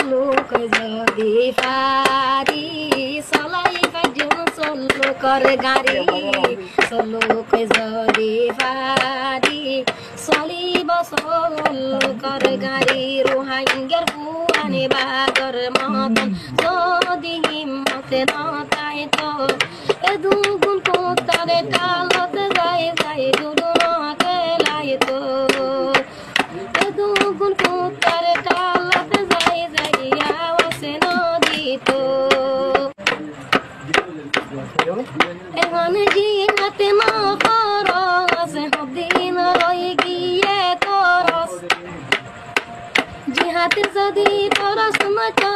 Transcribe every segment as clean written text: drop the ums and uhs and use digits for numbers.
চলু কই যদি পারি চলাই পাইজুম চলু করে গাড়ি চলু কই যদি পারি চলিব চলু করে গাড়ি রোহাঙ্গের বুয়ানি বাগর মতন যদি হিম্মতে নতাই তো এ দুগুণ কোতারে টালতে যাই যাই দুদু নকেলাই তো এ দুগুণ কোতারে টালতে যাই যাই আওয়াসে নদী তো এখানে জিহাতে না খরচ হদিন রই গিয়ে খরচ জিহাতে যদি খরচ নয়তো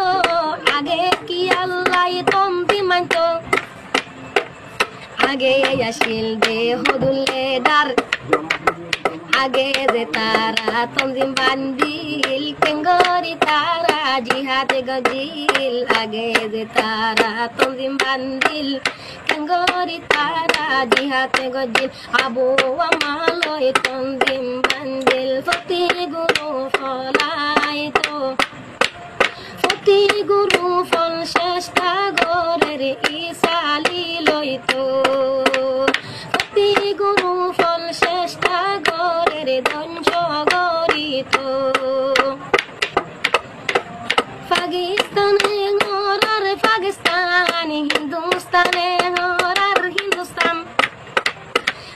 আগে কি আল্লাহ তন্তি মানতো আগে আসিল দেহ দুলে দার আগে যে তারা তঞ্জিম বান্দিল কেঙ্গরি তারা জিহাদে গজিল আগে যে তারা তঞ্জিম বান্দিল কেঙ্গরি তারা জিহাদে গজিল আবু আমালয় তঞ্জিম বান্দিল ফতি গুরু ফলাই তো ফতি গুরু ফল চেষ্টা গরের ইসালি লইতো ফতি গুরু ফল চেষ্টা গরের ধ্বংস গরিত পাকিস্তানে গরার পাকিস্তান হিন্দুস্তানে গরার হিন্দুস্তান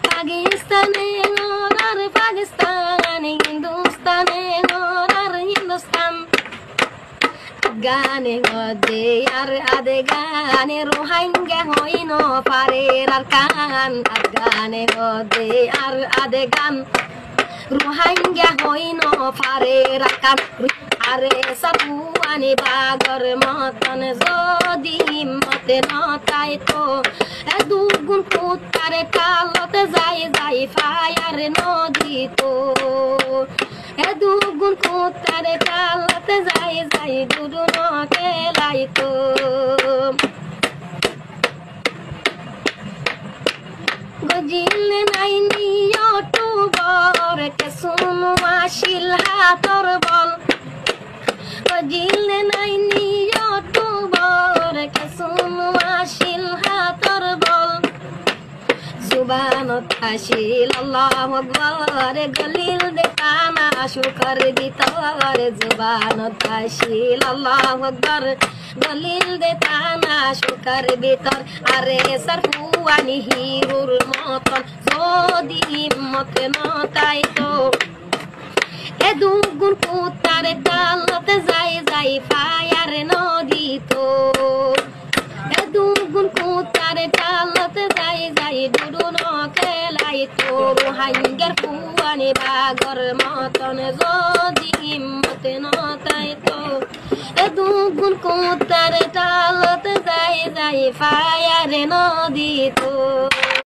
পাকিস্তানে গরার পাকিস্তান হিন্দুস্তানে গরার হিন্দুস্তান গানে গদে আর আদে গানে রোহাঙ্গা হইন পারে আর কান গানে গদে আর আদে গান রোহাঙ্গা হইন পারে আর কান আরে সাপুয়ানি বাগর মতন যদি হিম্মতে নতাই তো এ দুগুণ কুত্তারে টালতে যাই যাই ফায়ার নদী তো এ দুগুণ কুত্তারে টালতে যাই যাই দুদু নকেলাই তো গজিলে নাই নিয় টুবর কে শুনু আসিল হাতর বল গজিলে নাই নিয় টুবর কে শুনু আসিল হাতর বল জুবানত আসিল আল্লাহু আকবার গলিল দেখানা শুকর ভিতর জুবানত আসিল আল্লাহু আকবার গলিল দেখানা শুকর ভিতর আরে সরফুয়ানি হিরুর মতন যদি হিম্মতে নতাই তো এ দুগুণ কুত্তারে টালতে যাই যাই ফায়ার নদী তো এ দুগুণ কুত্তারে টালতে যাই যাই দুদু নকেলাই তো রোহাঙ্গের পুয়ানি বাগর মতন যদি হিম্মতে নতাই তো এ দুগুণ কুত্তারে টালতে যাই যাই ফায়ার নদী তো